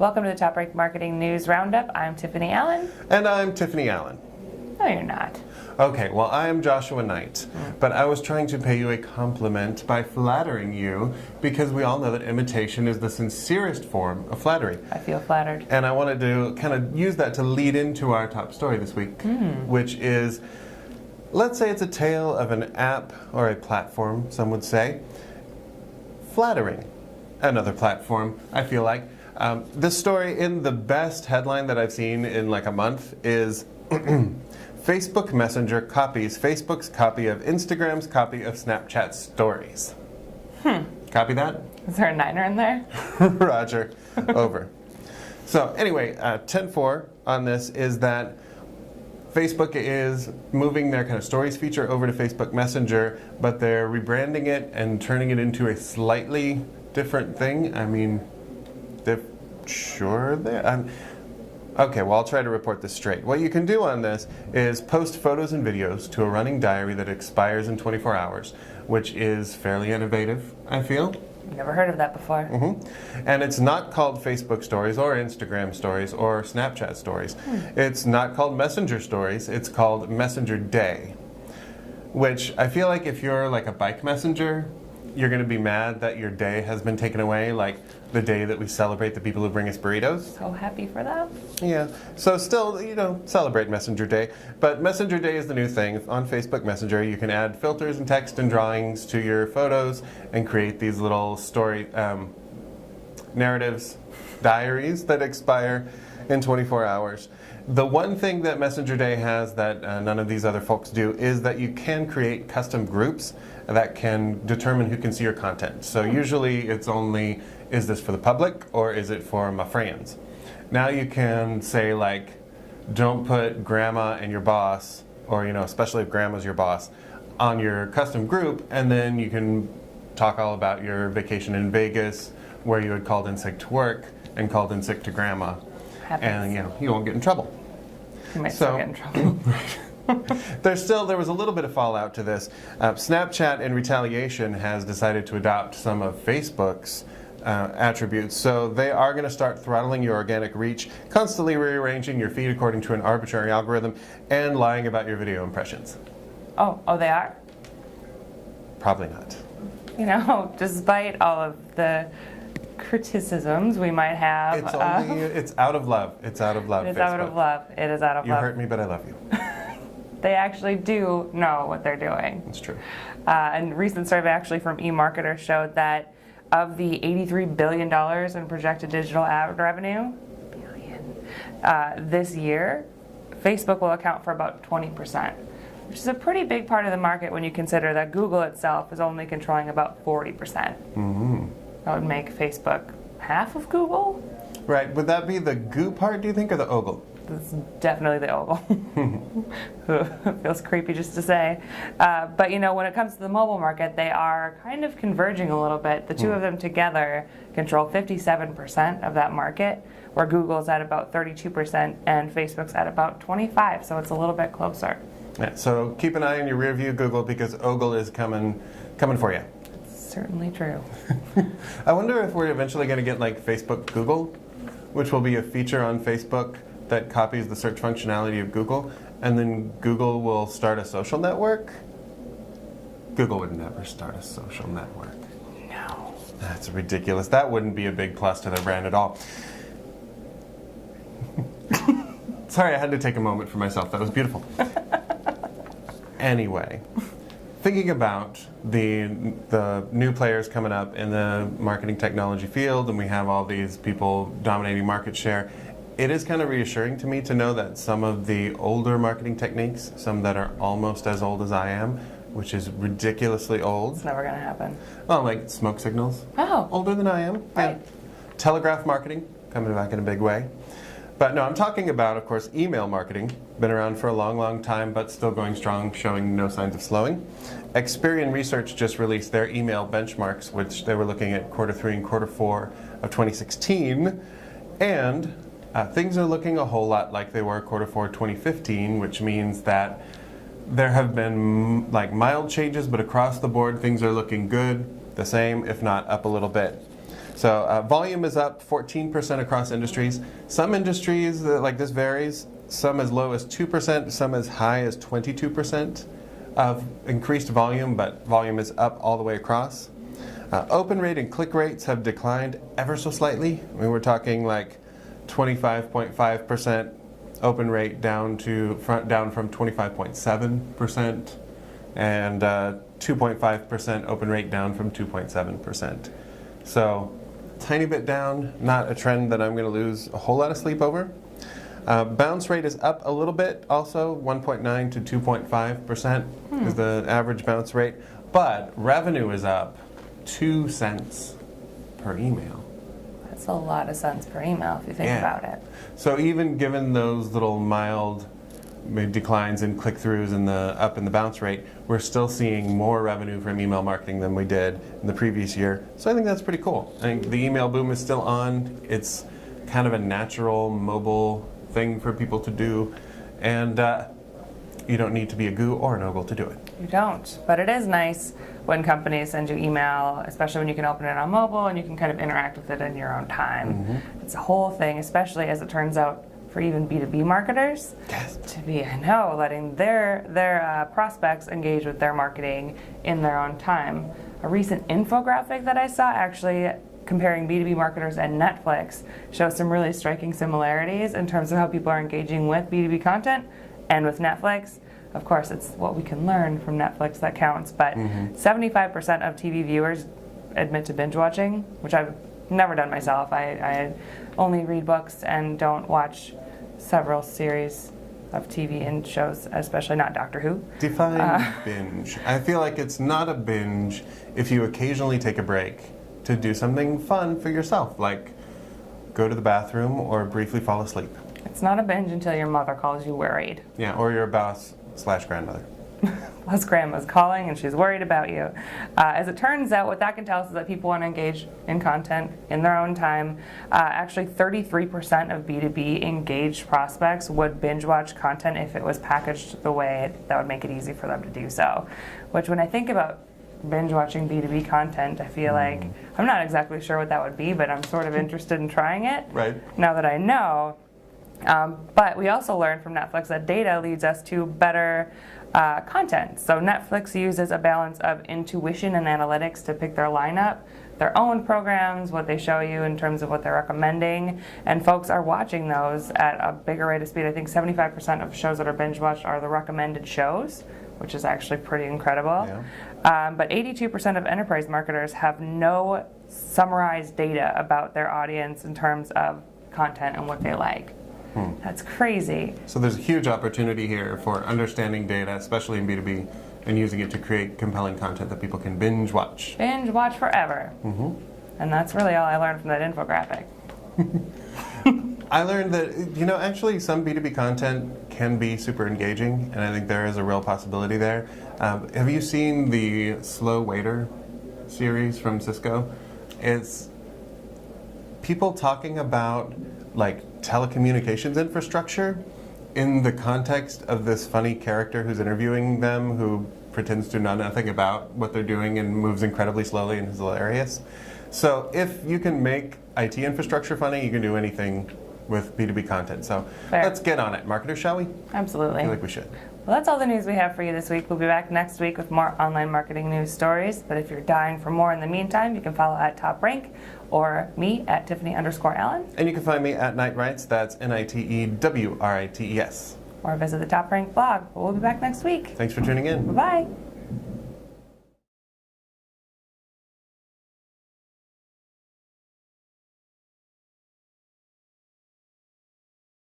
Welcome to the Top Rank Marketing News Roundup. I'm Tiffany Allen. And I'm Tiffany Allen. No, you're not. Okay, well, I am Joshua Knight, but I was trying to pay you a compliment by flattering you because we all know that imitation is the sincerest form of flattery. I feel flattered. And I wanted to kind of use that to lead into our top story this week, which is, let's say it's a tale of an app or a platform, some would say, flattering another platform, I feel like. This story, in the best headline that I've seen in like a month, is Facebook Messenger copies Facebook's copy of Instagram's copy of Snapchat stories. Copy that? Is there a niner in there? Roger. Over. So anyway, 10-4 on this is that Facebook is moving their kind of stories feature over to Facebook Messenger, but they're rebranding it and turning it into a slightly different thing. I mean, they're sure they're... Okay, well, I'll try to report this straight. What you can do on this is post photos and videos to a running diary that expires in 24 hours, which is fairly innovative, I feel. Never heard of that before. And it's not called Facebook Stories or Instagram Stories or Snapchat Stories. It's not called Messenger Stories. It's called Messenger Day, which I feel like if you're like a bike messenger, you're going to be mad that your day has been taken away, like the day that we celebrate the people who bring us burritos. So happy for them. Yeah, so still, celebrate Messenger Day. But Messenger Day is the new thing. On Facebook Messenger, you can add filters and text and drawings to your photos and create these little story narratives, diaries that expire in 24 hours. The one thing that Messenger Day has that none of these other folks do is that you can create custom groups that can determine who can see your content. So usually it's only, is this for the public or is it for my friends? Now you can say like, don't put grandma and your boss, or especially if grandma's your boss, on your custom group, and then you can talk all about your vacation in Vegas where you had called in sick to work and called in sick to grandma. Happens. And you won't get in trouble. You might still get in trouble. There was a little bit of fallout to this. Snapchat, in retaliation, has decided to adopt some of Facebook's attributes. So they are going to start throttling your organic reach, constantly rearranging your feed according to an arbitrary algorithm, and lying about your video impressions. Oh, they are? Probably not. Despite all of the criticisms we might have. It's out of love. It's out of love. It is out of love. It is out of love. You hurt me, but I love you. They actually do know what they're doing. It's true. And a recent survey actually from eMarketer showed that of the $83 billion in projected digital ad revenue, this year, Facebook will account for about 20%, which is a pretty big part of the market when you consider that Google itself is only controlling about 40%. That would make Facebook half of Google? Right. Would that be the goo part, do you think, or the ogle? It's definitely the ogle. Feels creepy just to say. But when it comes to the mobile market, they are kind of converging a little bit. The two of them together control 57% of that market, where Google's at about 32% and Facebook's at about 25%. So it's a little bit closer. Yeah, so keep an eye on your rear view, Google, because ogle is coming for you. Certainly true. I wonder if we're eventually going to get like Facebook Google, which will be a feature on Facebook that copies the search functionality of Google, and then Google will start a social network. Google would never start a social network. No. That's ridiculous. That wouldn't be a big plus to their brand at all. Sorry, I had to take a moment for myself. That was beautiful. Anyway. Thinking about the new players coming up in the marketing technology field, and we have all these people dominating market share, it is kind of reassuring to me to know that some of the older marketing techniques, some that are almost as old as I am, which is ridiculously old. It's never going to happen. Oh, like smoke signals. Oh. Older than I am. Right. Yeah. Telegraph marketing, coming back in a big way. But no, I'm talking about, of course, email marketing. Been around for a long, long time, but still going strong, showing no signs of slowing. Experian Research just released their email benchmarks, which they were looking at Q3 and Q4 of 2016. And things are looking a whole lot like they were Q4 2015, which means that there have been like mild changes, but across the board, things are looking good, the same, if not up a little bit. So volume is up 14% across industries. Some industries, like this varies, some as low as 2%, some as high as 22% of increased volume, but volume is up all the way across. Open rate and click rates have declined ever so slightly. I mean, we're talking like 25.5% open rate down from 25.7%, and 2.5% open rate down from 2.7%. So, tiny bit down, not a trend that I'm going to lose a whole lot of sleep over. Bounce rate is up a little bit, also 1.9 to 2.5% is the average bounce rate, but revenue is up 2 cents per email. That's a lot of cents per email if you think about it. So even given those little mild declines in click-throughs and the up in the bounce rate, we're still seeing more revenue from email marketing than we did in the previous year. So I think that's pretty cool. I think the email boom is still on. It's kind of a natural mobile thing for people to do, and you don't need to be a Goo or an Ogle to do it. You don't, but it is nice when companies send you email, especially when you can open it on mobile and you can kind of interact with it in your own time. It's a whole thing, especially as it turns out for even B2B marketers to be, letting their prospects engage with their marketing in their own time. A recent infographic that I saw actually comparing B2B marketers and Netflix shows some really striking similarities in terms of how people are engaging with B2B content and with Netflix. Of course, it's what we can learn from Netflix that counts, but 75% of TV viewers admit to binge watching, which I've never done myself. I only read books and don't watch several series of TV and shows, especially not Doctor Who. Define binge. I feel like it's not a binge if you occasionally take a break to do something fun for yourself, like go to the bathroom or briefly fall asleep. It's not a binge until your mother calls you worried. Yeah, or your boss/grandmother. Plus grandma's calling and she's worried about you. As it turns out, what that can tell us is that people want to engage in content in their own time. Actually, 33% of B2B engaged prospects would binge watch content if it was packaged the way that would make it easy for them to do so. Which, when I think about binge watching B2B content, I feel like I'm not exactly sure what that would be, but I'm sort of interested in trying it. Right. Now that I know. But we also learned from Netflix that data leads us to better content. So Netflix uses a balance of intuition and analytics to pick their lineup, their own programs, what they show you in terms of what they're recommending, and folks are watching those at a bigger rate of speed. I think 75% of shows that are binge watched are the recommended shows, which is actually pretty incredible. Yeah. But 82% of enterprise marketers have no summarized data about their audience in terms of content and what they like. That's crazy. So there's a huge opportunity here for understanding data, especially in B2B, and using it to create compelling content that people can binge watch. Binge watch forever. And that's really all I learned from that infographic. I learned that, actually some B2B content can be super engaging, and I think there is a real possibility there. Have you seen the Slow Waiter series from Cisco? It's people talking about telecommunications infrastructure in the context of this funny character who's interviewing them, who pretends to know nothing about what they're doing and moves incredibly slowly and is hilarious. So if you can make IT infrastructure funny, you can do anything with B2B content. So let's get on it. Marketers, shall we? Absolutely. I feel like we should. Well, that's all the news we have for you this week. We'll be back next week with more online marketing news stories. But if you're dying for more in the meantime, you can follow at Top Rank or me at Tiffany_Allen. And you can find me at Nitewrites. That's NITEWRITES. Or visit the Top Rank blog. We'll be back next week. Thanks for tuning in. Bye-bye.